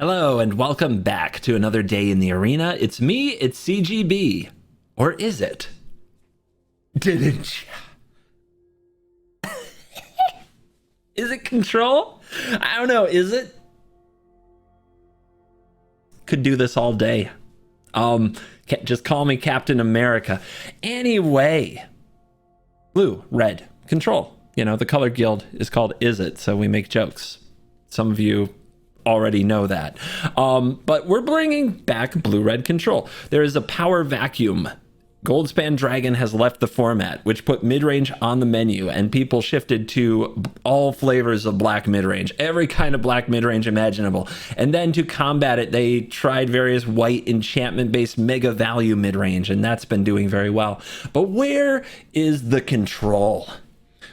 Hello and welcome back to another day in the arena. It's me, it's CGB. Or is it? Didn't you? Is it Control? I don't know, is it? Could do this all day. Just call me Captain America. Anyway, blue, red, Control. You know, the color guild is called Izzet, so we make jokes. Some of you already know that. But we're bringing back blue-red Control. There is a power vacuum. Goldspan Dragon has left the format, which put midrange on the menu, and people shifted to all flavors of black midrange, every kind of black midrange imaginable. And then to combat it, they tried various white enchantment-based mega value midrange, and that's been doing very well. But where is the Control?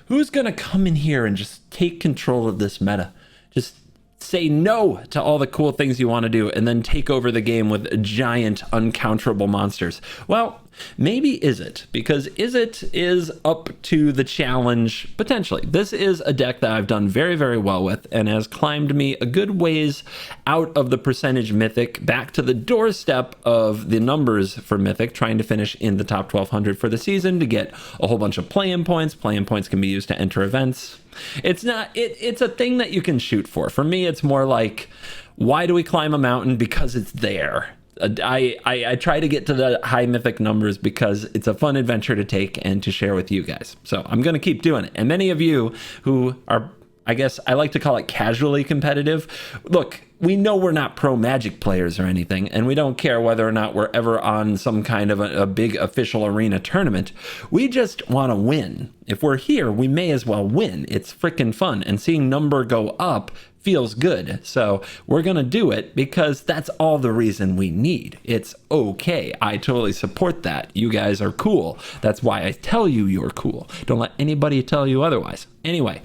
Who's gonna come in here and just take control of this meta? Just say no to all the cool things you want to do and then take over the game with giant uncounterable monsters. Well, maybe Izzet, because Izzet is up to the challenge potentially. This is a deck that I've done very, very well with and has climbed me a good ways out of the percentage Mythic back to the doorstep of the numbers for Mythic, trying to finish in the top 1200 for the season to get a whole bunch of play-in points. Play-in points can be used to enter events. It's a thing that you can shoot for. For me, it's more like, why do we climb a mountain? Because it's there. I try to get to the high Mythic numbers because it's a fun adventure to take and to share with you guys. So I'm going to keep doing it. And many of you who are, I guess I like to call it casually competitive. Look, we know we're not pro Magic players or anything, and we don't care whether or not we're ever on some kind of a big official arena tournament. We just want to win. If we're here, we may as well win. It's freaking fun, and seeing number go up feels good. So we're going to do it because that's all the reason we need. It's okay. I totally support that. You guys are cool. That's why I tell you you're cool. Don't let anybody tell you otherwise. Anyway,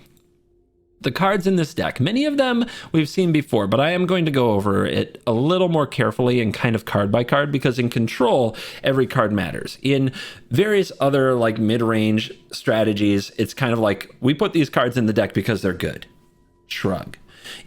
the cards in this deck, many of them we've seen before, but I am going to go over it a little more carefully and kind of card by card, because in Control, every card matters. In various other like mid-range strategies, it's kind of like, we put these cards in the deck because they're good. Shrug.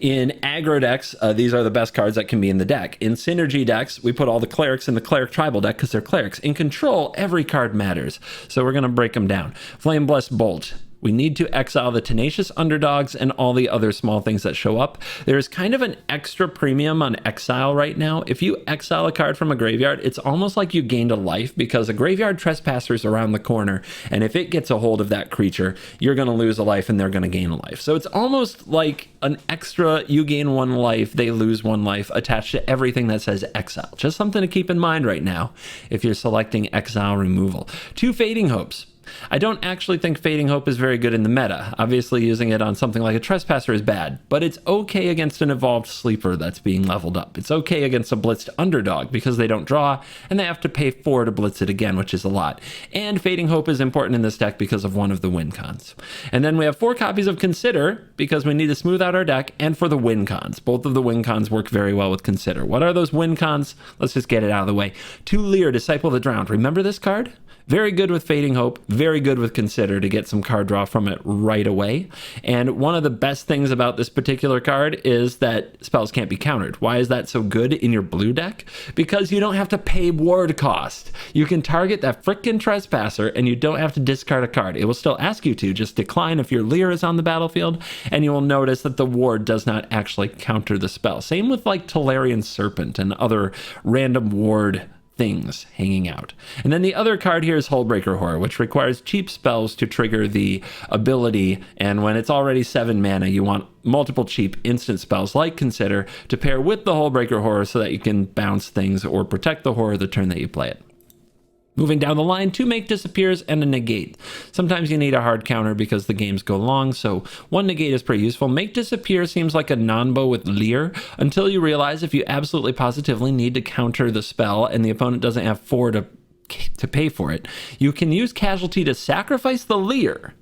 In aggro decks, these are the best cards that can be in the deck. In synergy decks, we put all the clerics in the cleric tribal deck because they're clerics. In Control, every card matters. So we're going to break them down. Flame Blessed Bolt. We need to exile the tenacious underdogs and all the other small things that show up. There's kind of an extra premium on exile right now. If you exile a card from a graveyard, it's almost like you gained a life, because a graveyard trespasser is around the corner, and if it gets a hold of that creature, you're going to lose a life and they're going to gain a life. So it's almost like an extra, you gain one life, they lose one life, attached to everything that says exile. Just something to keep in mind right now if you're selecting exile removal. 2 Fading Hopes. I don't actually think Fading Hope is very good in the meta. Obviously, using it on something like a Trespasser is bad, but it's okay against an evolved sleeper that's being leveled up. It's okay against a blitzed underdog because they don't draw, and they have to pay 4 to blitz it again, which is a lot. And Fading Hope is important in this deck because of one of the win cons. And then we have 4 copies of Consider because we need to smooth out our deck, and for the win cons. Both of the win cons work very well with Consider. What are those win cons? Let's just get it out of the way. 2 Leer, Disciple of the Drowned. Remember this card? Very good with Fading Hope, very good with Consider to get some card draw from it right away. And one of the best things about this particular card is that spells can't be countered. Why is that so good in your blue deck? Because you don't have to pay ward cost. You can target that frickin' Trespasser and you don't have to discard a card. It will still ask you to, just decline if your Leer is on the battlefield, and you will notice that the ward does not actually counter the spell. Same with like Tolarian Serpent and other random ward things hanging out. And then the other card here is Hullbreaker Horror, which requires cheap spells to trigger the ability, and when it's already 7 mana, you want multiple cheap instant spells like Consider to pair with the Hullbreaker Horror so that you can bounce things or protect the horror the turn that you play it. Moving down the line, 2 Make Disappears and a Negate. Sometimes you need a hard counter because the games go long, so 1 Negate is pretty useful. Make Disappear seems like a non-bow with Leer until you realize if you absolutely positively need to counter the spell and the opponent doesn't have 4 to pay for it, you can use Casualty to sacrifice the Leer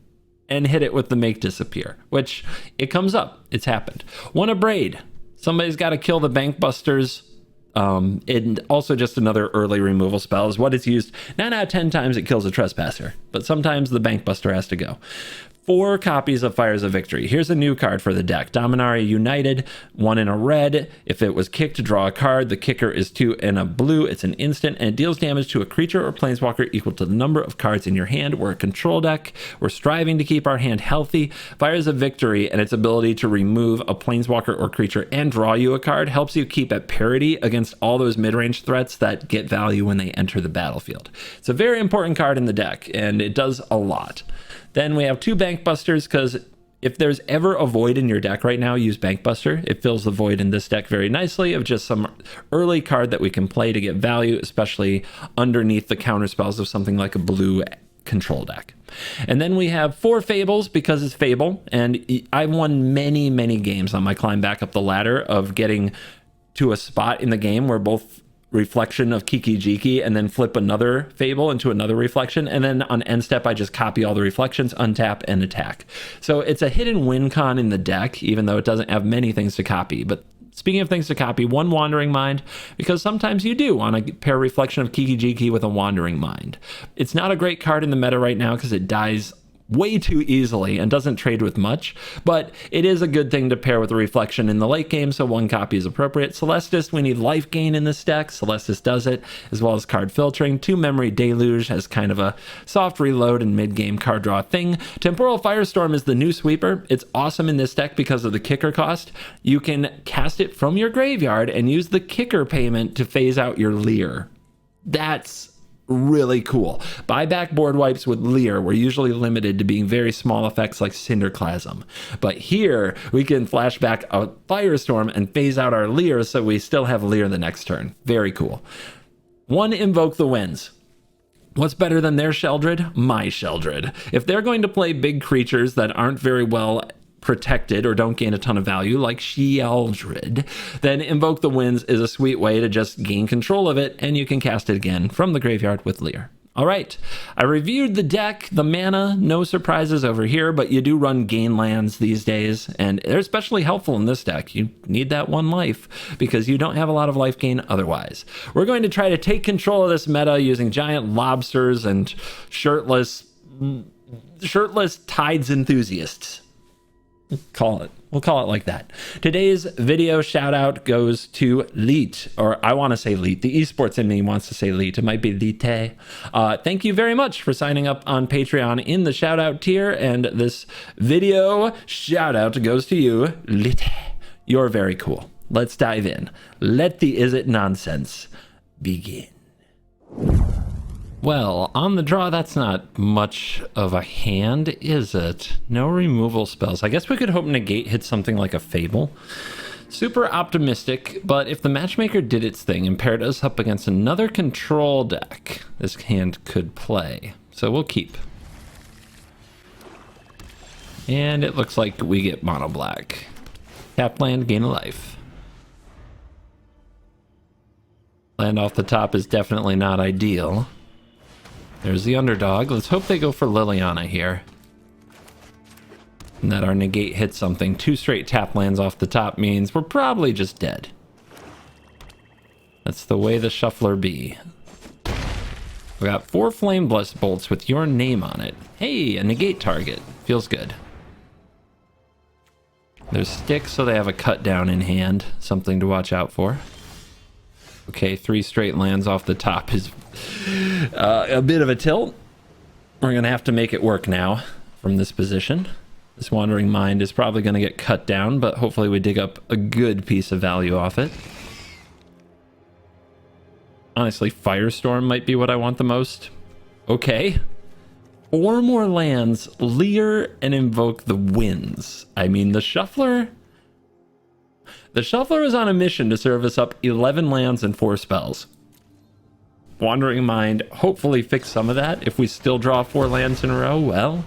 and hit it with the Make Disappear, which it comes up. It's happened. 1 Abrade. Somebody's got to kill the Bankbusters. And also just another early removal spell is what it's used. 9 out of 10 times it kills a Trespasser, but sometimes the Bankbuster has to go. 4 copies of Fires of Victory. Here's a new card for the deck. Dominaria United, 1 in a red. If it was kicked, draw a card. The kicker is 2 in a blue. It's an instant, and it deals damage to a creature or planeswalker equal to the number of cards in your hand. We're a control deck. We're striving to keep our hand healthy. Fires of Victory and its ability to remove a planeswalker or creature and draw you a card helps you keep at parity against all those mid-range threats that get value when they enter the battlefield. It's a very important card in the deck, and it does a lot. Then we have 2 Bankbusters, because if there's ever a void in your deck right now, use Bankbuster. It fills the void in this deck very nicely of just some early card that we can play to get value, especially underneath the counter spells of something like a blue control deck. And then we have 4 Fables, because it's Fable, and I won many, many games on my climb back up the ladder of getting to a spot in the game where both reflection of Kiki Jiki and then flip another Fable into another reflection, and then on end step I just copy all the reflections, untap, and attack. So it's a hidden win con in the deck, even though it doesn't have many things to copy. But speaking of things to copy, 1 Wandering Mind, because sometimes you do want to pair reflection of Kiki Jiki with a Wandering Mind. It's not a great card in the meta right now because it dies way too easily and doesn't trade with much, but it is a good thing to pair with a reflection in the late game, so 1 copy is appropriate. Celestis, we need life gain in this deck. Celestis does it, as well as card filtering. 2 Memory Deluge as kind of a soft reload and mid-game card draw thing. Temporal Firestorm is the new sweeper. It's awesome in this deck because of the kicker cost. You can cast it from your graveyard and use the kicker payment to phase out your Leer. That's really cool. Buyback board wipes with Leer were usually limited to being very small effects like Cinderclasm, but here we can flash back a Firestorm and phase out our Leer so we still have Leer the next turn. Very cool. 1 Invoke the Winds. What's better than their Sheldred? My Sheldred. If they're going to play big creatures that aren't very well protected or don't gain a ton of value like Sheldred, then Invoke the Winds is a sweet way to just gain control of it, and you can cast it again from the graveyard with Leer. All right, I reviewed the deck, the mana, no surprises over here, but you do run gain lands these days, and they're especially helpful in this deck. You need that 1 life because you don't have a lot of life gain otherwise. We're going to try to take control of this meta using giant lobsters and shirtless Tides enthusiasts. We'll call it like that. Today's video shout out goes to Leet, or I want to say Leet. The esports in me wants to say Leet. It might be Lite. Thank you very much for signing up on Patreon in the shout out tier, and this video shout out goes to you, Lite. You're very cool. Let's dive in. Let the Izzet nonsense begin. Well, on the draw, that's not much of a hand, is it? No removal spells. I guess we could hope Negate hits something like a Fable. Super optimistic, but if the Matchmaker did its thing and paired us up against another control deck, this hand could play. So we'll keep. And it looks like we get mono black. Tap land, gain a life. Land off the top is definitely not ideal. There's the underdog. Let's hope they go for Liliana here. And that our negate hits something. 2 straight tap lands off the top means we're probably just dead. That's the way the shuffler be. We got 4 Flame Blessed Bolts with your name on it. Hey, a negate target. Feels good. There's sticks, so they have a cut down in hand. Something to watch out for. Okay, 3 straight lands off the top is a bit of a tilt. We're going to have to make it work now from this position. This Wandering Mind is probably going to get cut down, but hopefully we dig up a good piece of value off it. Honestly, Firestorm might be what I want the most. Okay. 4 more lands, Leer, and Invoke the Winds. I mean, the Shuffler... The Shuffler is on a mission to service up 11 lands and 4 spells. Wandering Mind hopefully fix some of that. If we still draw 4 lands in a row, well...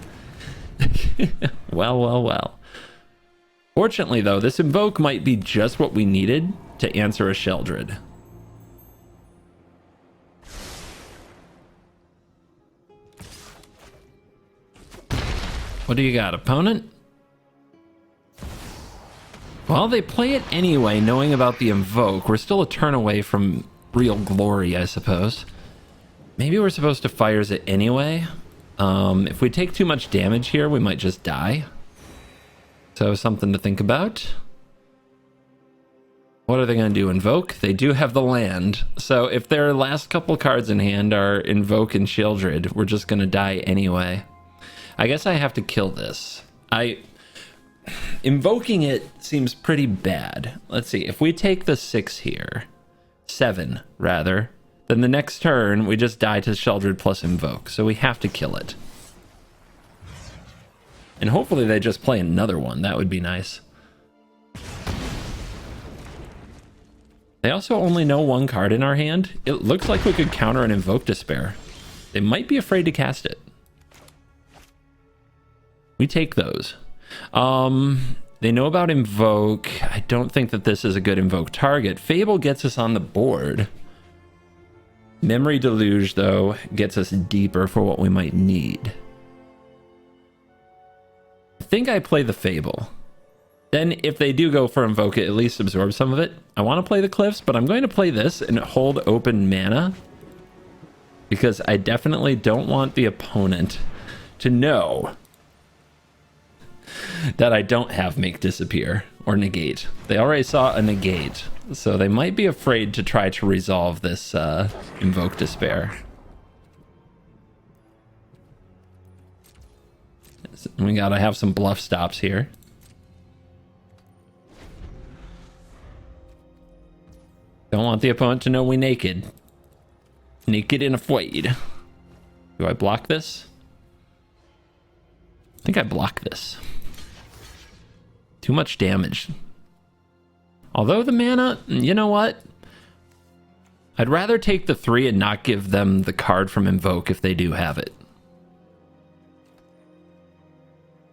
well. Fortunately, though, this Invoke might be just what we needed to answer a Sheldred. What do you got, opponent? Well, they play it anyway, knowing about the Invoke. We're still a turn away from real glory, I suppose. Maybe we're supposed to fires it anyway. If we take too much damage here, we might just die. So something to think about. What are they going to do? Invoke? They do have the land. So if their last couple cards in hand are Invoke and Sheoldred, we're just going to die anyway. I guess I have to kill this. Invoking it seems pretty bad. Let's see. If we take the 6 here, 7 rather, then the next turn we just die to Sheoldred plus Invoke. So we have to kill it. And hopefully they just play another one. That would be nice. They also only know one card in our hand. It looks like we could counter an Invoke Despair. They might be afraid to cast it. We take those. They know about Invoke. I don't think that this is a good Invoke target. Fable gets us on the board. Memory Deluge, though, gets us deeper for what we might need. I think I play the Fable. Then if they do go for Invoke, it at least absorb some of it. I want to play the Cliffs, but I'm going to play this and hold open mana. Because I definitely don't want the opponent to know that I don't have Make Disappear or Negate. They already saw a Negate, so they might be afraid to try to resolve this Invoke Despair. We gotta have some bluff stops here. Don't want the opponent to know we naked. Naked and afraid. Do I block this? I think I block this. Too much damage. Although the mana, you know what? I'd rather take the 3 and not give them the card from Invoke if they do have it.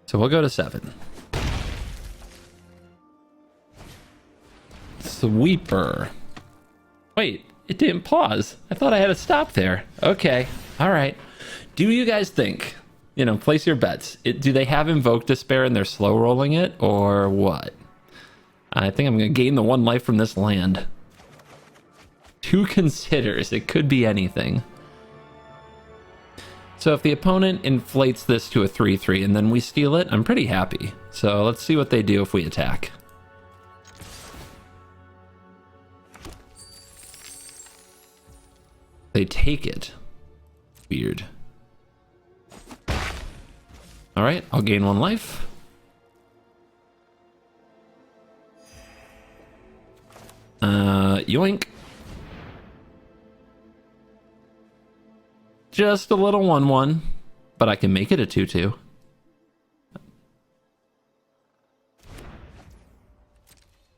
So we'll go to 7. Sweeper. Wait, it didn't pause. I thought I had to stop there. Okay, all right. Do you guys think, you know, place your bets. Do they have Invoke Despair and they're slow rolling it, or what? I think I'm going to gain the 1 life from this land. 2 considers. It could be anything. So if the opponent inflates this to a 3/3 and then we steal it, I'm pretty happy. So let's see what they do if we attack. They take it. Weird. All right, I'll gain 1 life. Yoink. Just a little 1/1, but I can make it a 2/2.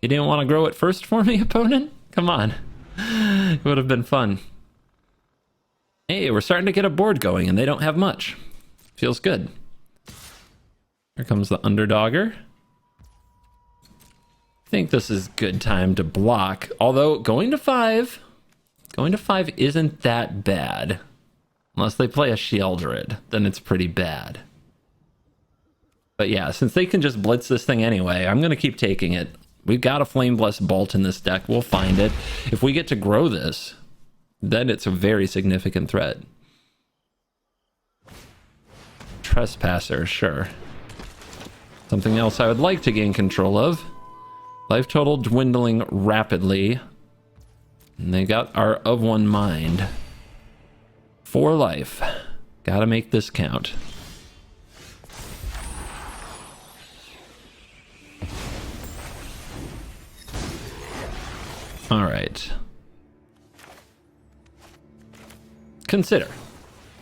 You didn't want to grow it first for me, opponent? Come on. It would have been fun. Hey, we're starting to get a board going, and they don't have much. Feels good. Here comes the Underdogger. I think this is good time to block. Although going to 5 isn't that bad. Unless they play a Sheoldred, then it's pretty bad. But yeah, since they can just blitz this thing anyway, I'm going to keep taking it. We've got a Flame Blessed Bolt in this deck. We'll find it. If we get to grow this, then it's a very significant threat. Trespasser, sure. Something else I would like to gain control of. Life total dwindling rapidly. And they got our of 1 mind. 4 life. Gotta make this count. All right. Consider.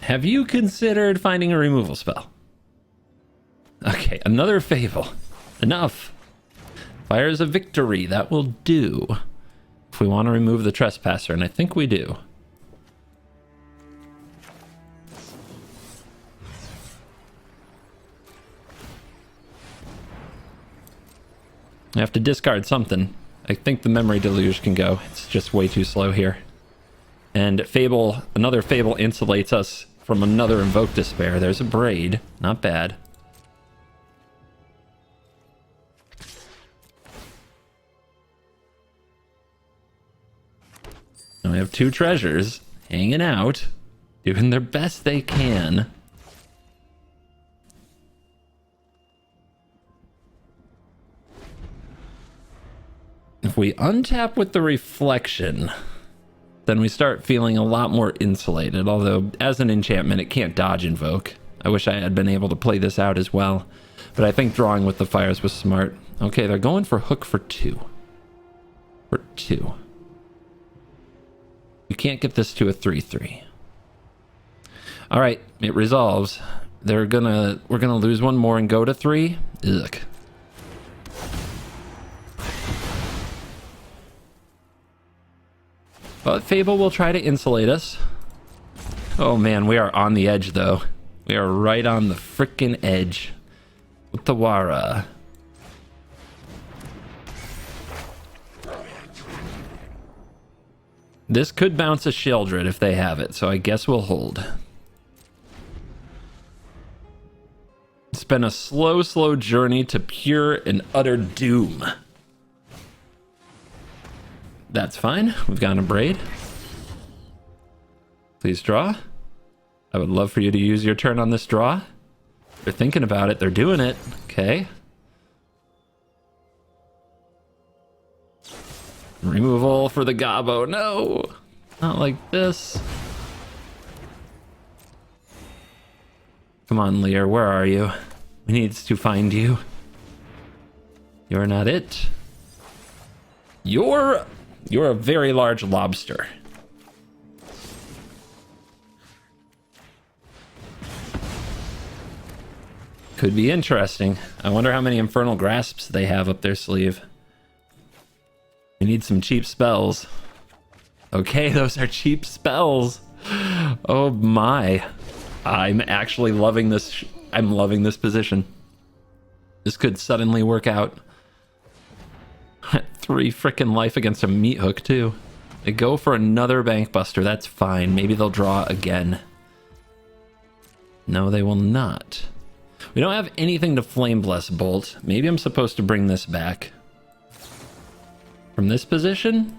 Have you considered finding a removal spell? Okay, another Fable. Enough. Fires a Victory. That will do. If we want to remove the Trespasser, and I think we do. I have to discard something. I think the Memory Deluge can go. It's just way too slow here. And Fable, another Fable insulates us from another Invoke Despair. There's a Braid. Not bad. And we have 2 treasures hanging out, doing their best they can. If we untap with the reflection, then we start feeling a lot more insulated, although as an enchantment it can't dodge invoke. I wish I had been able to play this out as well, but I think drawing with the fires was smart. Okay, they're going for hook for 2. For 2. You can't get this to a 3/3. All right, it resolves. We're gonna lose one more and go to 3. Ugh. But Fable will try to insulate us. Oh man, we are on the edge though. We are right on the frickin' edge. With the Wara. This could bounce a Sheldred if they have it, so I guess we'll hold. It's been a slow journey to pure and utter doom. That's fine. We've got a braid. Please draw. I would love for you to use your turn on this draw. They're thinking about it. They're doing it. Okay. Removal for the Gobbo. No! Not like this. Come on, Lear. Where are you? We need to find you. You're not it. You're a very large lobster. Could be interesting. I wonder how many Infernal Grasps they have up their sleeve. We need some cheap spells. Okay, those are cheap spells. Oh my. I'm actually loving this. I'm loving this position. This could suddenly work out. 3 frickin' life against a meat hook too. They go for another Bankbuster. That's fine. Maybe they'll draw again. No, they will not. We don't have anything to Flame Bless Bolt. Maybe I'm supposed to bring this back. From this position?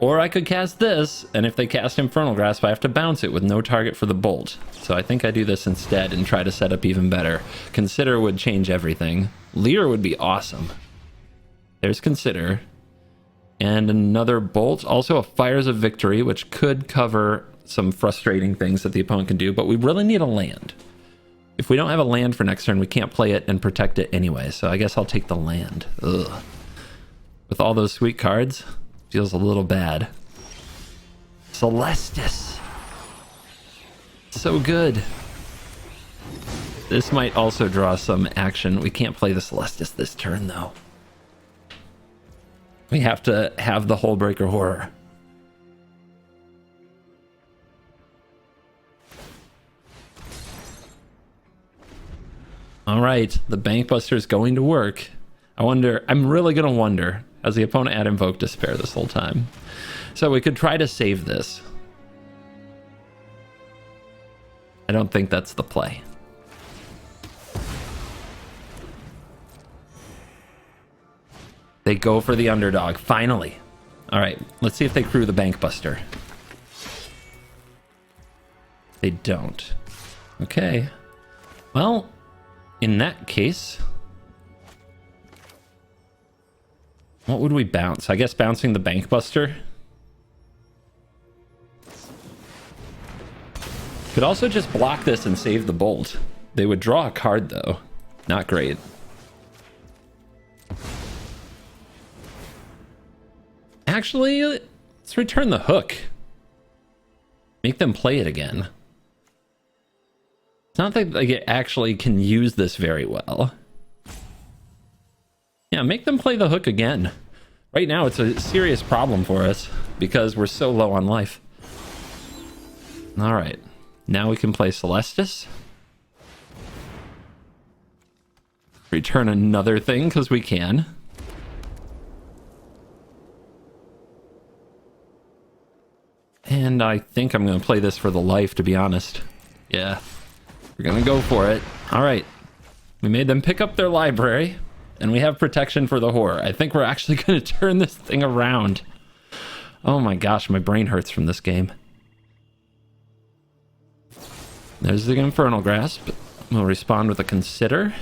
Or I could cast this, and if they cast Infernal Grasp, I have to bounce it with no target for the bolt. So I think I do this instead and try to set up even better. Consider would change everything. Leer would be awesome. There's Consider. And another bolt. Also a Fires of Victory, which could cover some frustrating things that the opponent can do, but we really need a land. If we don't have a land for next turn, we can't play it and protect it anyway, so I guess I'll take the land. Ugh. With all those sweet cards, feels a little bad. Celestis. So good. This might also draw some action. We can't play the Celestis this turn, though. We have to have the Hullbreaker Horror. All right, the Bankbuster is going to work. I'm really going to wonder, has the opponent had Invoke Despair this whole time? So we could try to save this. I don't think that's the play. They go for the underdog, finally. All right, let's see if they crew the Bankbuster. They don't. Okay. Well, in that case, what would we bounce? I guess bouncing the Bankbuster. Could also just block this and save the bolt. They would draw a card though. Not great. Actually, let's return the hook. Make them play it again. It's not that they actually can use this very well. Yeah, make them play the hook again. Right now, it's a serious problem for us because we're so low on life. All right. Now we can play Celestis. Return another thing because we can. And I think I'm going to play this for the life, to be honest. Yeah. We're going to go for it. All right. We made them pick up their library, and we have protection for the horror. I think we're actually going to turn this thing around. Oh my gosh, my brain hurts from this game. There's the Infernal Grasp. We'll respond with a Consider.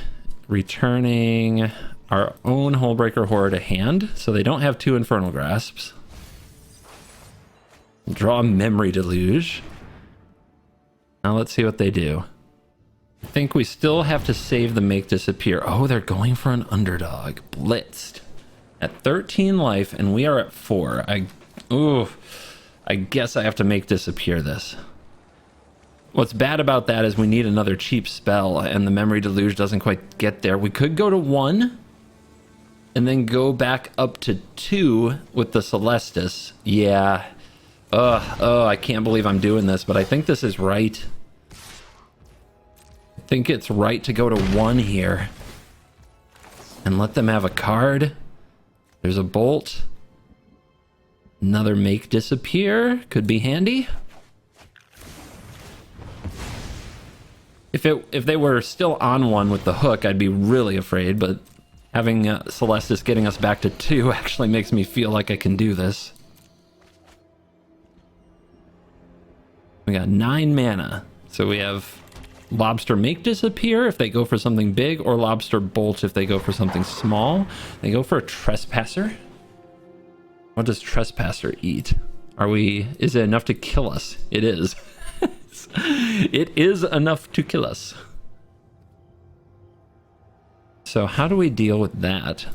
Returning our own Hullbreaker Horror to hand, so they don't have 2 Infernal Grasps. Draw Memory Deluge. Now let's see what they do. I think we still have to save the Make Disappear. Oh, they're going for an underdog. Blitzed. At 13 life, and we are at 4. I guess I have to Make Disappear this. What's bad about that is we need another cheap spell, and the Memory Deluge doesn't quite get there. We could go to 1, and then go back up to 2 with the Celestis. Yeah. I can't believe I'm doing this, but I think this is right. I think it's right to go to 1 here. And let them have a card. There's a Bolt. Another Make Disappear. Could be handy. If they were still on 1 with the hook, I'd be really afraid, but having Celestis getting us back to 2 actually makes me feel like I can do this. We got 9 mana. So we have Lobster Make Disappear if they go for something big, or Lobster Bolt if they go for something small. They go for a Trespasser. What does Trespasser eat? Is it enough to kill us? It is. It is enough to kill us. So how do we deal with that?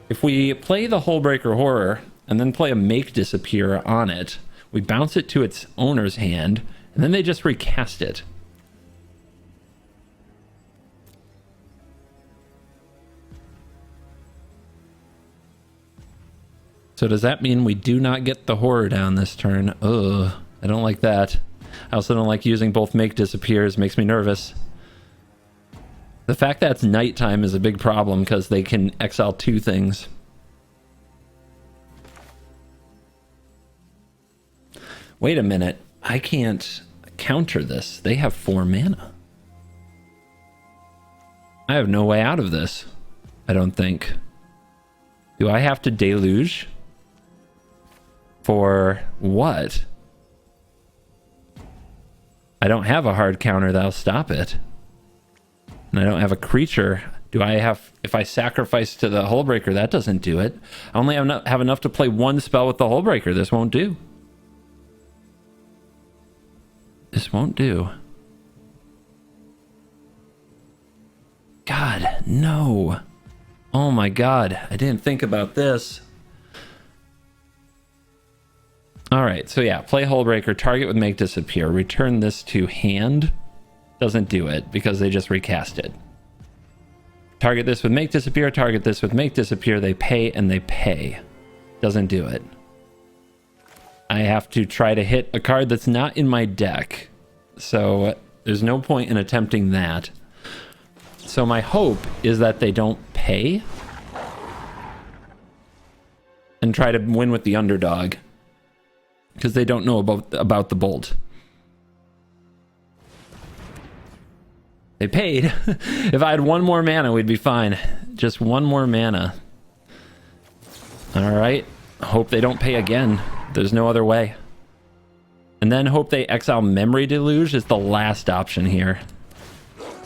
If we play the Hullbreaker Horror and then play a Make Disappear on it, we bounce it to its owner's hand, and then they just recast it. So does that mean we do not get the Horror down this turn? Ugh, I don't like that. I also don't like using both Make Disappears, makes me nervous. The fact that it's nighttime is a big problem because they can exile 2 things. Wait a minute, I can't counter this. They have 4 mana. I have no way out of this, I don't think. Do I have to Deluge? For what? I don't have a hard counter that'll stop it. And I don't have a creature. Do I have... If I sacrifice to the Hullbreaker, that doesn't do it. I only have enough to play 1 spell with the Hullbreaker. This won't do. This won't do. God, no. Oh my God, I didn't think about this. All right, so yeah, play Hullbreaker, target with Make Disappear, return this to hand. Doesn't do it because they just recast it. Target this with Make Disappear, target this with Make Disappear, they pay and they pay. Doesn't do it. I have to try to hit a card that's not in my deck. So there's no point in attempting that. So my hope is that they don't pay and try to win with the underdog because they don't know about the Bolt. They paid. If I had 1 more mana, we'd be fine. Just 1 more mana. All right. Hope they don't pay again. There's no other way. And then hope they exile Memory Deluge is the last option here.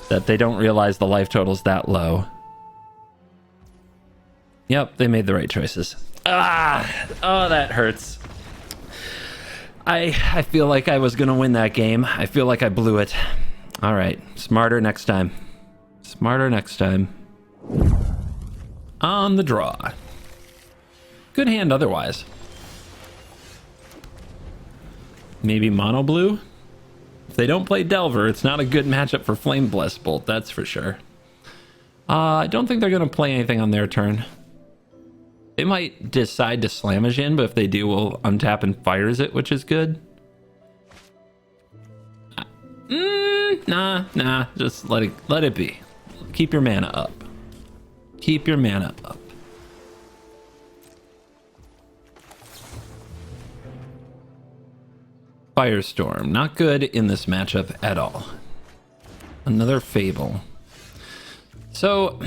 That they don't realize the life total's that low. Yep, they made the right choices. Ah! Oh, that hurts. I feel like I was going to win that game. I feel like I blew it. All right, smarter next time. Smarter next time. On the draw. Good hand otherwise. Maybe mono blue? If they don't play Delver, it's not a good matchup for Flame Blessed Bolt, that's for sure. I don't think they're going to play anything on their turn. They might decide to slam a Jhin, but if they do, we'll untap and fires it, which is good. Nah, just let it be. Keep your mana up. Keep your mana up. Firestorm, not good in this matchup at all. Another Fable. So,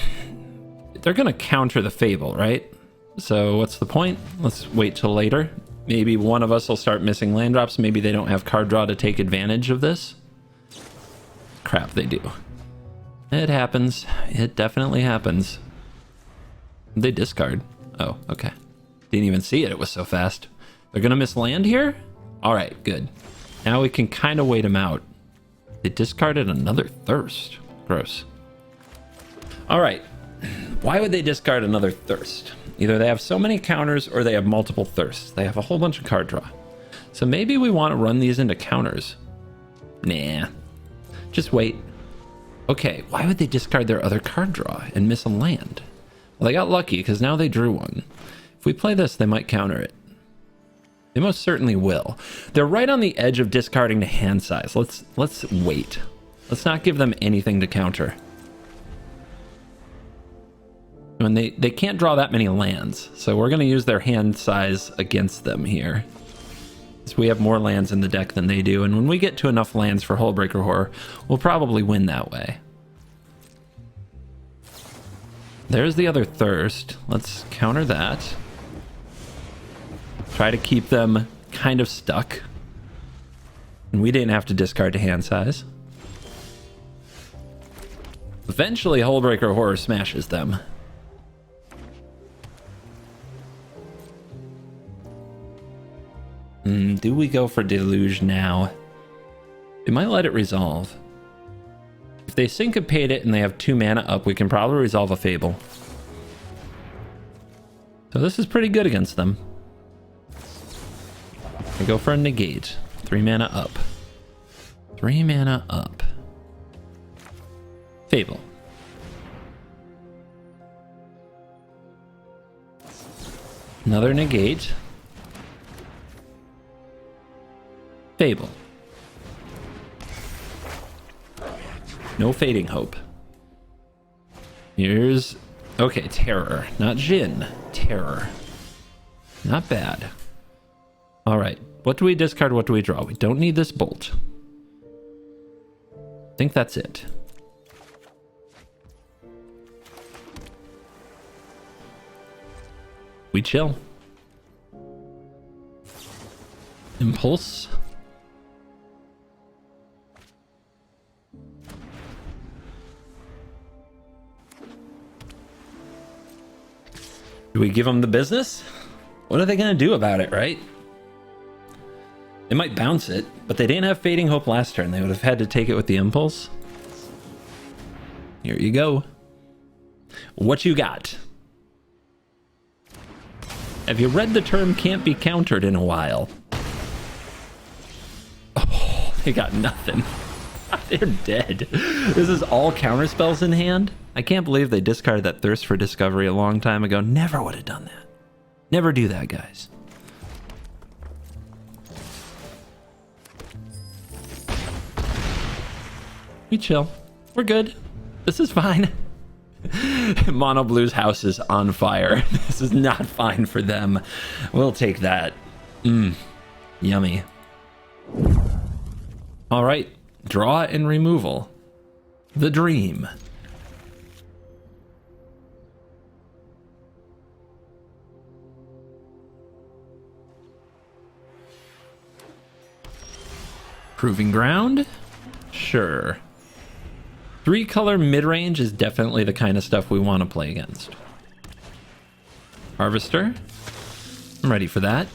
they're gonna counter the Fable, right? So what's the point? Let's wait till later. Maybe one of us will start missing land drops. Maybe they don't have card draw to take advantage of this. Crap, they do. It happens. It definitely happens. They discard. Oh, okay. Didn't even see it. It was so fast. They're going to miss land here? All right, good. Now we can kind of wait them out. They discarded another Thirst. Gross. All right. Why would they discard another Thirst? Either they have so many counters or they have multiple Thirsts. They have a whole bunch of card draw. So maybe we want to run these into counters. Nah. Just wait. Okay, why would they discard their other card draw and miss a land? Well, they got lucky because now they drew one. If we play this, they might counter it. They most certainly will. They're right on the edge of discarding to hand size. Let's wait. Let's not give them anything to counter. When they can't draw that many lands, so we're going to use their hand size against them here. So we have more lands in the deck than they do, and when we get to enough lands for Hullbreaker Horror, we'll probably win that way. There's the other Thirst. Let's counter that. Try to keep them kind of stuck. And we didn't have to discard to hand size. Eventually, Hullbreaker Horror smashes them. Do we go for Deluge now? They might let it resolve. If they syncopate it and they have 2 mana up, we can probably resolve a Fable. So this is pretty good against them. I go for a negate. 3 mana up. 3 mana up. Fable. Another negate. Fable. No Fading Hope. Here's... Okay, Terror. Not Jin. Terror. Not bad. Alright. What do we discard? What do we draw? We don't need this Bolt. I think that's it. We chill. Impulse. Do we give them the business? What are they going to do about it, right? They might bounce it, but they didn't have Fading Hope last turn. They would have had to take it with the Impulse. Here you go. What you got? Have you read the term can't be countered in a while? Oh, they got nothing. They're dead. This is all counter spells in hand. I can't believe they discarded that Thirst for Discovery a long time ago. Never would have done that. Never do that, guys. We chill. We're good. This is fine. Mono Blue's house is on fire. This is not fine for them. We'll take that. Yummy. All right. Draw and removal. The dream. Proving Ground? Sure. 3-color midrange is definitely the kind of stuff we want to play against. Harvester. I'm ready for that.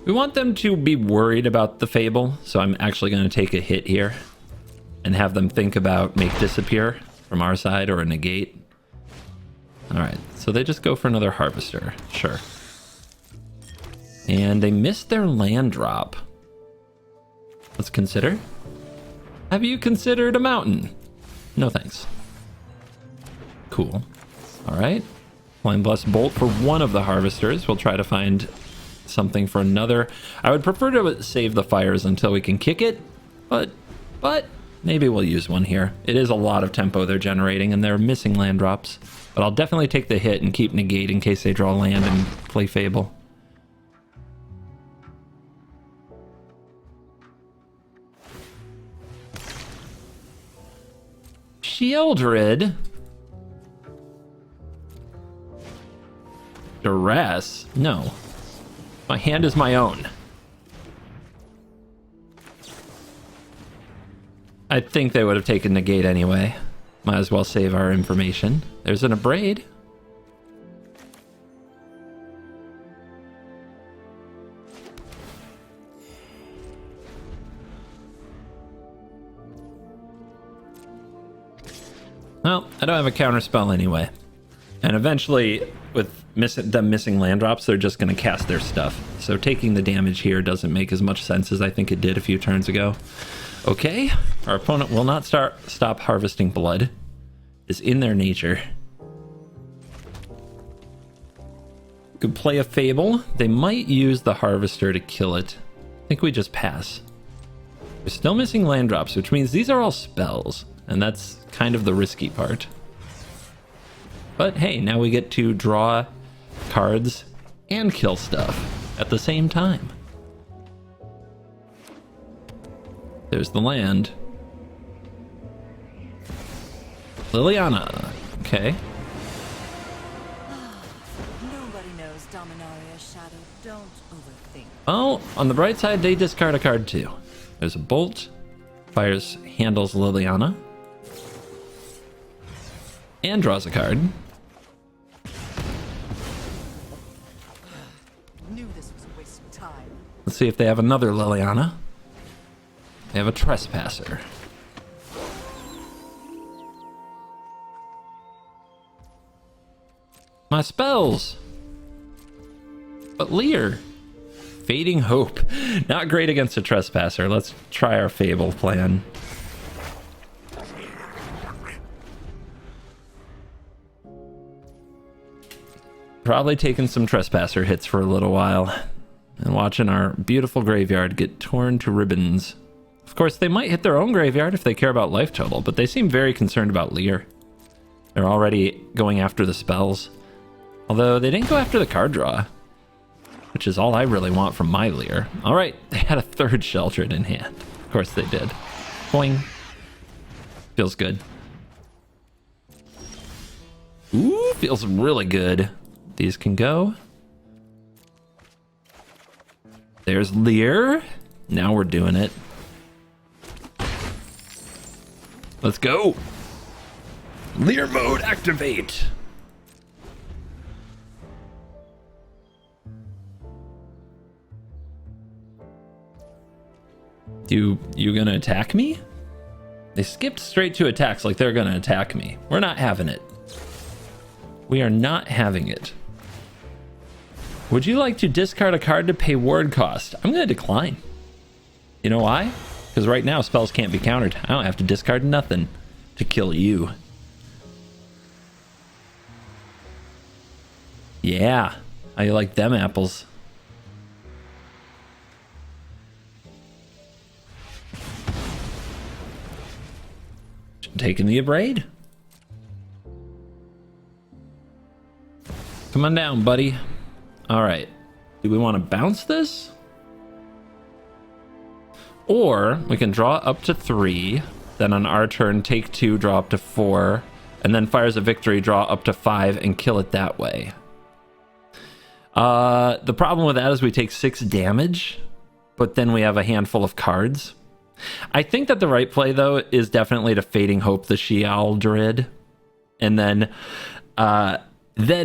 We want them to be worried about the Fable, so I'm actually going to take a hit here and have them think about Make Disappear from our side or a negate. Alright, so they just go for another Harvester. Sure. And they missed their land drop. Let's consider. Have you considered a mountain? No thanks. Cool. Alright. Flame Blast Bolt for one of the Harvesters. We'll try to find something for another. I would prefer to save the fires until we can kick it, but maybe we'll use one here. It is a lot of tempo they're generating, and they're missing land drops. But I'll definitely take the hit and keep negate in case they draw land and play Fable. Shieldred? Duress? No. My hand is my own. I think they would have taken negate anyway. Might as well save our information. There's an abrade. Well, I don't have a counter spell anyway. And eventually, with them missing land drops, they're just going to cast their stuff. So taking the damage here doesn't make as much sense as I think it did a few turns ago. Okay, our opponent will not stop harvesting blood. It's in their nature. Could play a Fable. They might use the Harvester to kill it. I think we just pass. We're still missing land drops, which means these are all spells. And that's kind of the risky part. But hey, now we get to draw cards and kill stuff at the same time. There's the land. Liliana. Okay. Nobody knows Dominaria's shadow. Don't overthink. Oh, on the bright side, they discard a card too. There's a bolt. Fires, handles Liliana. And draws a card. Knew this was a waste of time. Let's see if they have another Liliana. They have a Trespasser. My spells! But Lear! Fading Hope. Not great against a Trespasser. Let's try our Fable plan. Probably taking some Trespasser hits for a little while. And watching our beautiful graveyard get torn to ribbons. Of course, they might hit their own graveyard if they care about life total, but they seem very concerned about Lear. They're already going after the spells. Although they didn't go after the card draw, which is all I really want from my Lear. All right, they had a third Sheldred in hand. Of course they did. Boing. Feels good. Ooh, feels really good. These can go. There's Lear. Now we're doing it. Let's go. Lear mode activate. You gonna attack me? They skipped straight to attacks like they're gonna attack me. We're not having it. We are not having it. Would you like to discard a card to pay ward cost? I'm gonna decline. You know why? Because right now spells can't be countered. I don't have to discard nothing to kill you. Yeah, how you like them apples? Taking the abrade. Come on down, buddy. All right. Do we want to bounce this? Or we can draw up to 3, then on our turn take 2, draw up to 4, and then fires a victory, draw up to 5, and kill it that way. The problem with that is we take 6 damage, but then we have a handful of cards. I think that the right play, though, is definitely to Fading Hope the Shealdred, and then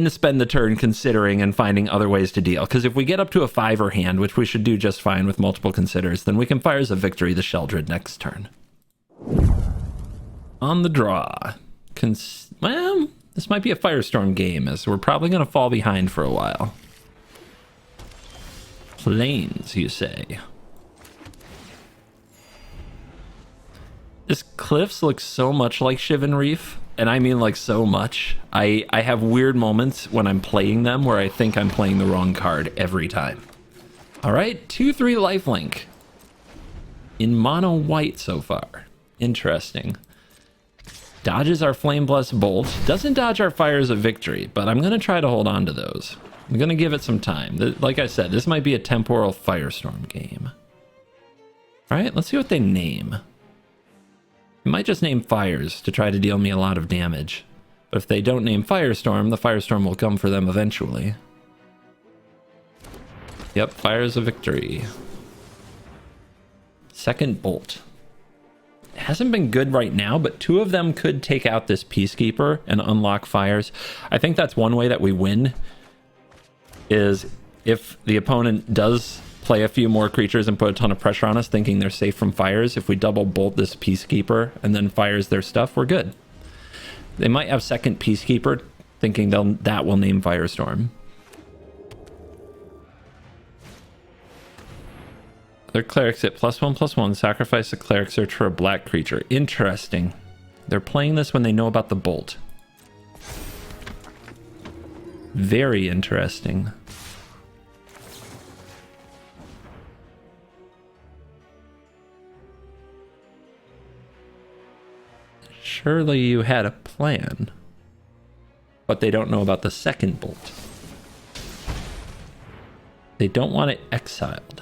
spend the turn considering and finding other ways to deal. Because if we get up to a 5er hand, which we should do just fine with multiple considers, then we can fire as a victory the Sheldred next turn. On the draw. Well, this might be a Firestorm game, as we're probably going to fall behind for a while. Plains, you say? This Cliffs looks so much like Shivan Reef, and I mean like so much. I have weird moments when I'm playing them where I think I'm playing the wrong card every time. All right, 2/3 lifelink. In mono white so far. Interesting. Dodges our Flame Blessed Bolt. Doesn't dodge our Fires of Victory, but I'm going to try to hold on to those. I'm going to give it some time. Like I said, this might be a temporal Firestorm game. All right, let's see what they name. They might just name Fires to try to deal me a lot of damage. But if they don't name Firestorm, the Firestorm will come for them eventually. Yep, Fires of Victory. Second Bolt. hasn't been good right now, but 2 of them could take out this Peacekeeper and unlock fires. I think that's one way that we win, is if the opponent does play a few more creatures and put a ton of pressure on us thinking they're safe from fires. If we double bolt this Peacekeeper and then fires their stuff, we're good. They might have second Peacekeeper thinking that will name Firestorm. Their clerics at +1/+1 sacrifice a cleric, search for a black creature. Interesting. They're playing this when they know about the bolt. Very interesting. Surely you had a plan. But they don't know about the second bolt. They don't want it exiled.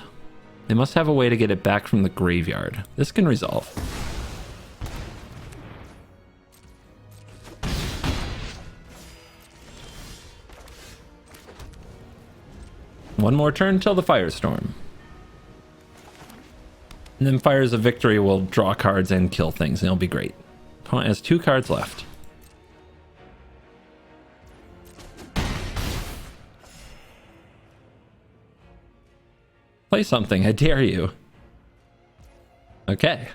They must have a way to get it back from the graveyard. This can resolve. One more turn till the Firestorm. And then Fires of Victory will draw cards and kill things, and it'll be great. Opponent has 2 cards left. Play something, I dare you. Okay.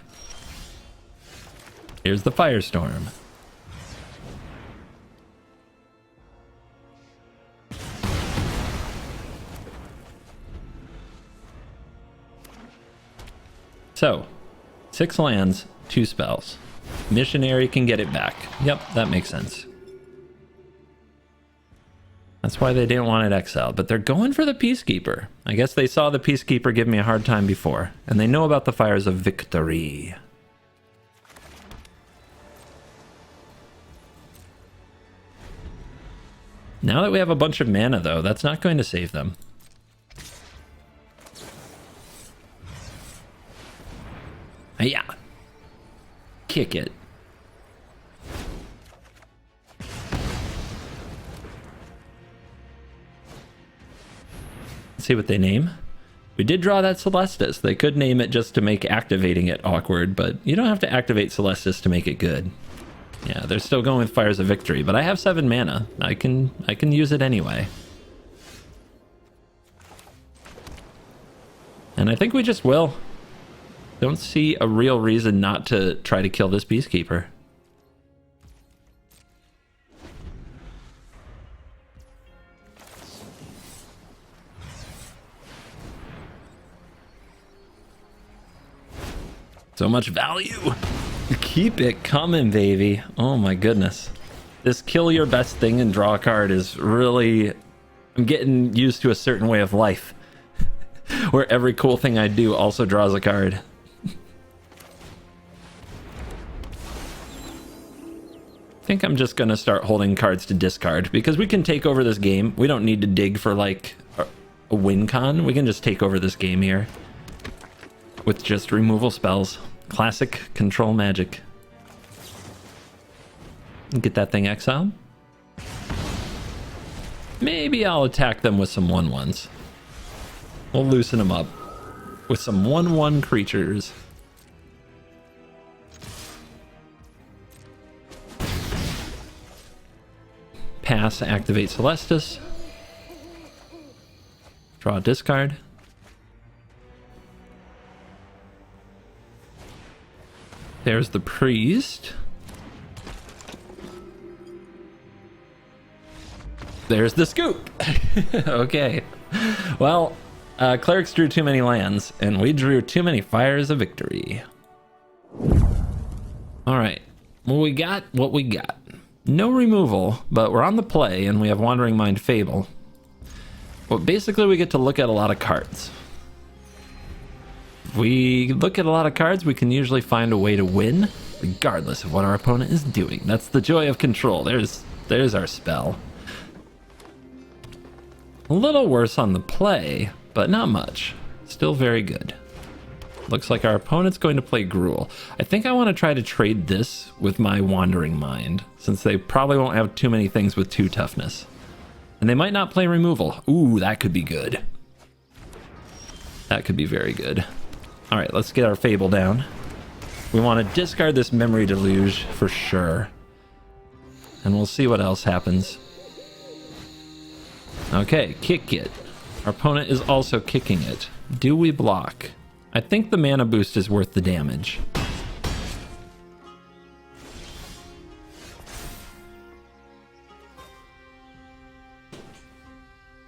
Here's the Firestorm. So, 6 lands, 2 spells. Missionary can get it back. Yep, that makes sense. That's why they didn't want it exiled, but they're going for the Peacekeeper. I guess they saw the Peacekeeper give me a hard time before, and they know about the Fires of Victory. Now that we have a bunch of mana, though, that's not going to save them. Yeah. Kick it. Let's see what they name. We did draw that Celestis. They could name it just to make activating it awkward, but you don't have to activate Celestis to make it good. Yeah, they're still going with Fires of Victory, but I have 7 mana. I can use it anyway. And I think we just will. Don't see a real reason not to try to kill this Peacekeeper. So much value. Keep it coming, baby. Oh my goodness. This kill your best thing and draw a card is really... I'm getting used to a certain way of life. Where every cool thing I do also draws a card. I think I'm just going to start holding cards to discard because we can take over this game. We don't need to dig for like a win con. We can just take over this game here with just removal spells. Classic control magic. Get that thing exiled. Maybe I'll attack them with some 1/1s. We'll loosen them up with some 1/1 creatures. Pass, activate Celestis. Draw a discard. There's the priest. There's the scoop. Okay. Well, clerics drew too many lands, and we drew too many Fires of Victory. All right. Well, we got what we got. No removal, but we're on the play, and we have Wandering Mind Fable. But basically, we get to look at a lot of cards. If we look at a lot of cards, we can usually find a way to win, regardless of what our opponent is doing. That's the joy of control. There's our spell. A little worse on the play, but not much. Still very good. Looks like our opponent's going to play Gruel. I think I want to try to trade this with my Wandering Mind, since they probably won't have too many things with 2 toughness. And they might not play removal. Ooh, that could be good. That could be very good. All right, let's get our Fable down. We want to discard this Memory Deluge for sure. And we'll see what else happens. Okay, kick it. Our opponent is also kicking it. Do we block? I think the mana boost is worth the damage.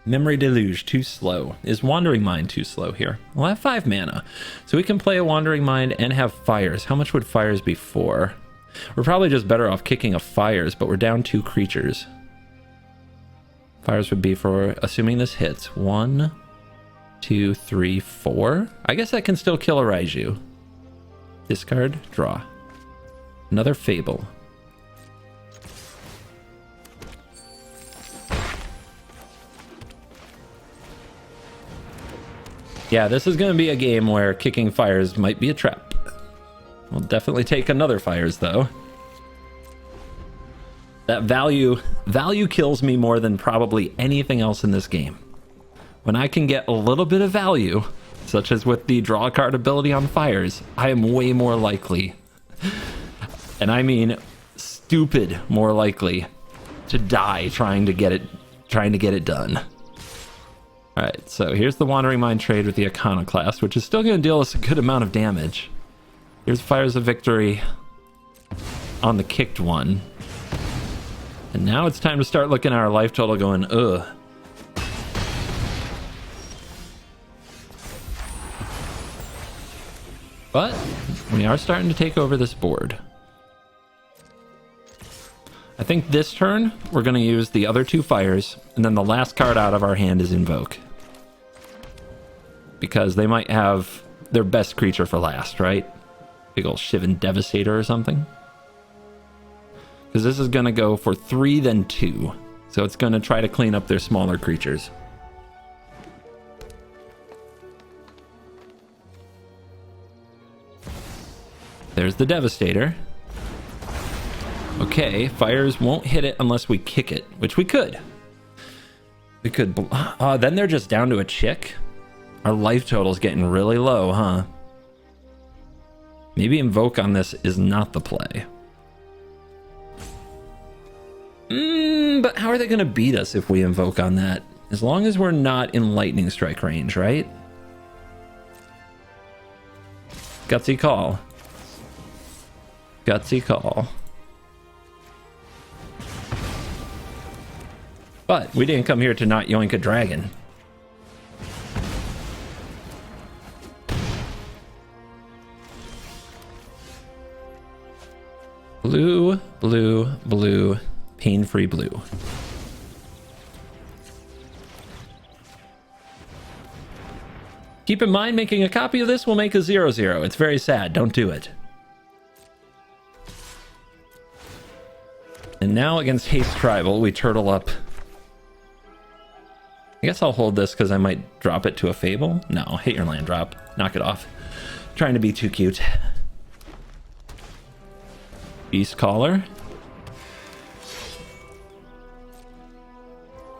Memory Deluge, too slow. Is Wandering Mind too slow here? Well, I have 5 mana, so we can play a Wandering Mind and have Fires. How much would Fires be for? We're probably just better off kicking a Fires, but we're down 2 creatures. Fires would be for, assuming this hits, 1, 2, 3, 4. I guess I can still kill a Raiju. Discard, draw. Another Fable. Yeah, this is going to be a game where kicking Fires might be a trap. We'll definitely take another Fires, though. That value kills me more than probably anything else in this game. When I can get a little bit of value, such as with the draw card ability on Fires, I am way more likely, and I mean stupid more likely, to die trying to get it done. Alright, so here's the Wandering Mind trade with the Iconoclast, which is still going to deal us a good amount of damage. Here's Fires of Victory on the kicked one. And now it's time to start looking at our life total going, ugh. But we are starting to take over this board. I think this turn, we're going to use the other 2 Fires, and then the last card out of our hand is Invoke. Because they might have their best creature for last, right? Big ol' Shivan Devastator or something. Because this is going to go for 3, then 2. So it's going to try to clean up their smaller creatures. There's the Devastator. Okay, Fires won't hit it unless we kick it, which we could. We could... then they're just down to a chick. Our life total's getting really low, huh? Maybe Invoke on this is not the play. But how are they going to beat us if we Invoke on that? As long as we're not in Lightning Strike range, right? Gutsy call. Gutsy call. But we didn't come here to not yoink a dragon. Blue, blue, blue, pain-free blue. Keep in mind, making a copy of this will make a 0/0. It's very sad. Don't do it. And now against Haste Tribal, we turtle up. I guess I'll hold this because I might drop it to a Fable. No, hate your land drop. Knock it off. Trying to be too cute. Beast Caller.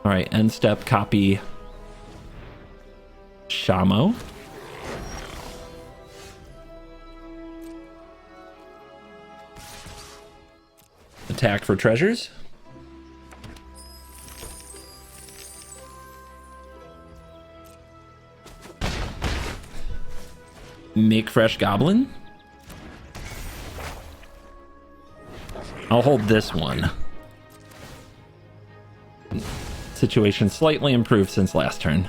Alright, end step, copy Shamo. Attack for treasures. Make fresh goblin. I'll hold this one. Situation slightly improved since last turn.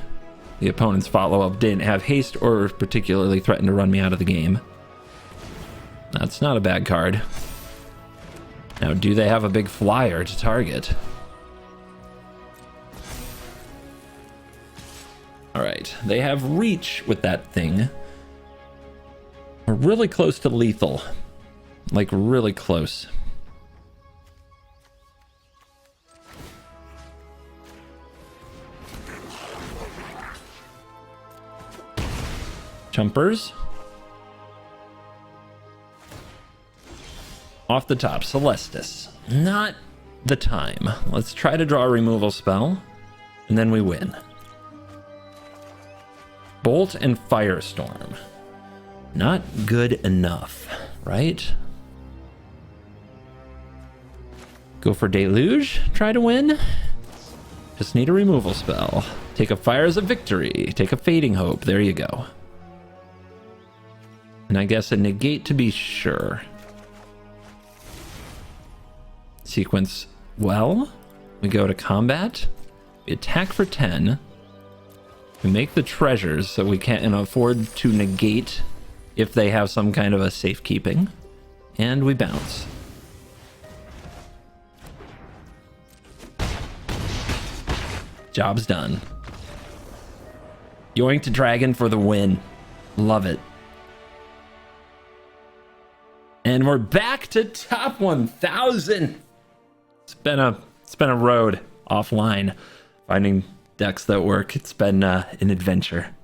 The opponent's follow-up didn't have haste or particularly threaten to run me out of the game. That's not a bad card. Now, do they have a big flyer to target? Alright, they have reach with that thing. We're really close to lethal. Like, really close. Jumpers. Off the top, Celestis. Not the time. Let's try to draw a removal spell, and then we win. Bolt and Firestorm. Not good enough. right? Go for Deluge, try to win. Just need a removal spell. Take a Fire as a Victory. Take a Fading Hope. There you go. And I guess a Negate to be sure. Sequence well. We go to combat. We attack for 10. We make the treasures so we can't afford to negate if they have some kind of a safekeeping. And we bounce. Job's done. Yoink to Dragon for the win. Love it. And we're back to top 1,000. It's been a road offline finding decks that work. It's been an adventure.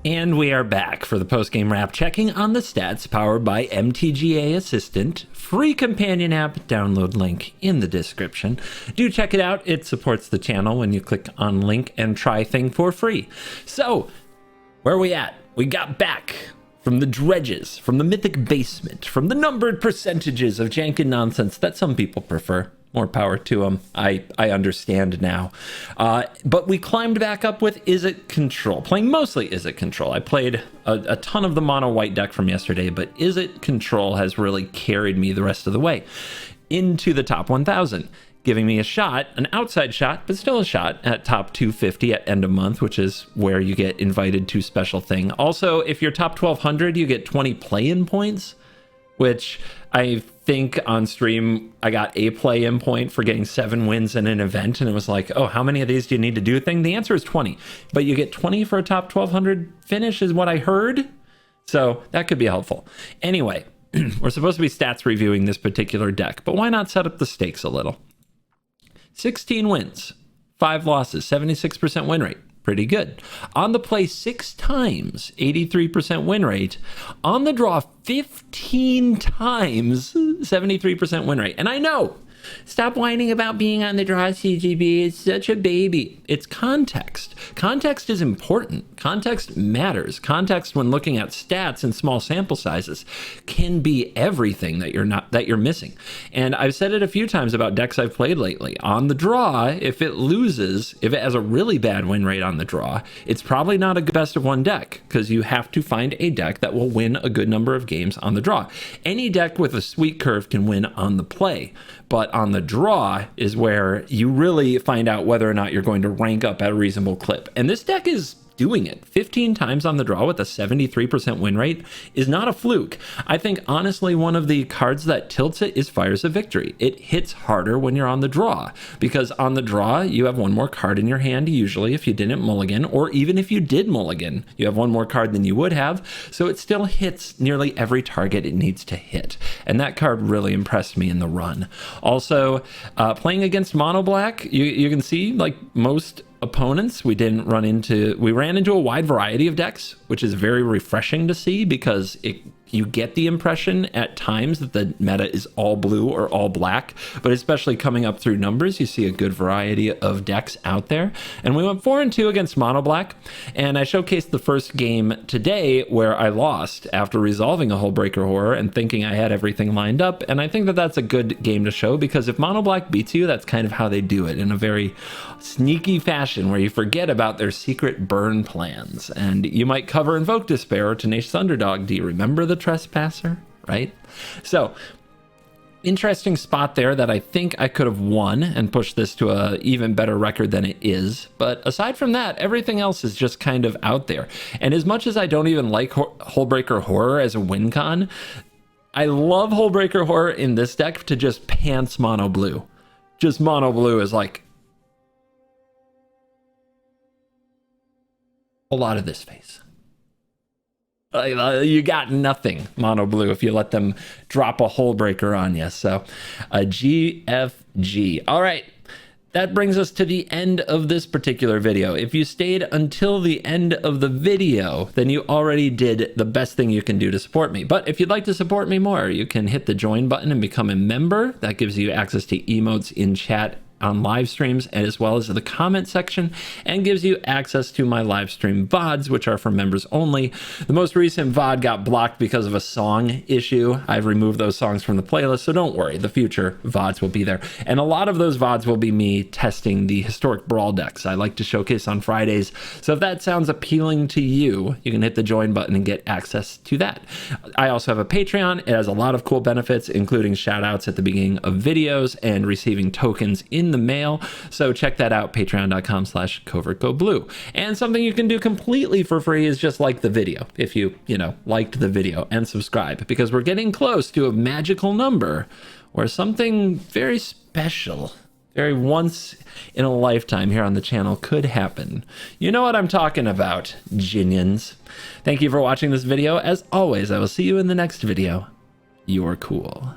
And we are back for the post-game wrap, checking on the stats powered by MTGA Assistant. Free companion app, download link in the description. Do check it out. It supports the channel when you click on link and try thing for free. So, where are we at? We got back from the dredges, from the mythic basement, from the numbered percentages of jank and nonsense that some people prefer. More power to them. I understand now. But we climbed back up with Izzet Control, playing mostly Izzet Control. I played a ton of the mono white deck from yesterday, but Izzet Control has really carried me the rest of the way into the top 1,000, giving me a shot, an outside shot, but still a shot at top 250 at end of month, which is where you get invited to special thing. Also, if you're top 1,200, you get 20 play-in points, which I think on stream I got a play-in point for getting 7 wins in an event, and it was like, oh, how many of these do you need to do thing? The answer is 20, but you get 20 for a top 1,200 finish is what I heard, so that could be helpful. Anyway, we're supposed to be stats reviewing this particular deck, but why not set up the stakes a little? 16 wins, 5 losses, 76% win rate. Pretty good. On the play 6 times, 83% win rate. On the draw 15 times, 73% win rate. And I know, stop whining about being on the draw, CGB. It's such a baby. It's context. Context is important. Context matters. Context, when looking at stats and small sample sizes, can be everything that you're missing. And I've said it a few times about decks I've played lately. On the draw, if it loses, if it has a really bad win rate on the draw, it's probably not a good best of 1 deck, because you have to find a deck that will win a good number of games on the draw. Any deck with a sweet curve can win on the play, but on the draw is where you really find out whether or not you're going to rank up at a reasonable clip. And this deck is doing it 15 times on the draw with a 73% win rate is not a fluke. I think honestly one of the cards that tilts it is Fires of Victory. It hits harder when you're on the draw, because on the draw you have 1 more card in your hand usually if you didn't mulligan, or even if you did mulligan you have 1 more card than you would have, so it still hits nearly every target it needs to hit, and that card really impressed me in the run. Also, playing against mono black, you can see like most opponents, we ran into a wide variety of decks, which is very refreshing to see, because you get the impression at times that the meta is all blue or all black, but especially coming up through numbers, you see a good variety of decks out there. And we went 4-2 against mono black, and I showcased the first game today where I lost after resolving a Hullbreaker Horror and thinking I had everything lined up. And I think that that's a good game to show, because if mono black beats you, that's kind of how they do it, in a very sneaky fashion where you forget about their secret burn plans, and you might cover Invoke Despair or Tenacious Underdog. Do you remember the Trespasser, right? So interesting spot there that I think I could have won and pushed this to a even better record than it is. But aside from that, everything else is just kind of out there. And as much as I don't even like Hullbreaker Horror as a win con, I love Hullbreaker Horror in this deck to just pants mono blue. Just mono blue is like a lot of this face. You got nothing mono blue if you let them drop a Hullbreaker on you. So a GFG. All right, that brings us to the end of this particular video. If you stayed until the end of the video, then you already did the best thing you can do to support me. But if you'd like to support me more, you can hit the join button and become a member. That gives you access to emotes in chat on live streams as well as the comment section, and gives you access to my live stream VODs, which are for members only. The most recent VOD got blocked because of a song issue. I've removed those songs from the playlist, so don't worry, the future VODs will be there. And a lot of those VODs will be me testing the historic brawl decks I like to showcase on Fridays. So if that sounds appealing to you, you can hit the join button and get access to that. I also have a Patreon. It has a lot of cool benefits, including shout outs at the beginning of videos and receiving tokens in the mail. So check that out, patreon.com/covertgoblue. And something you can do completely for free is just like the video, if you liked the video, and subscribe, because we're getting close to a magical number where something very special, very once in a lifetime here on the channel could happen. You know what I'm talking about, Ginions. Thank you for watching this video. As always, I will see you in the next video. You're cool.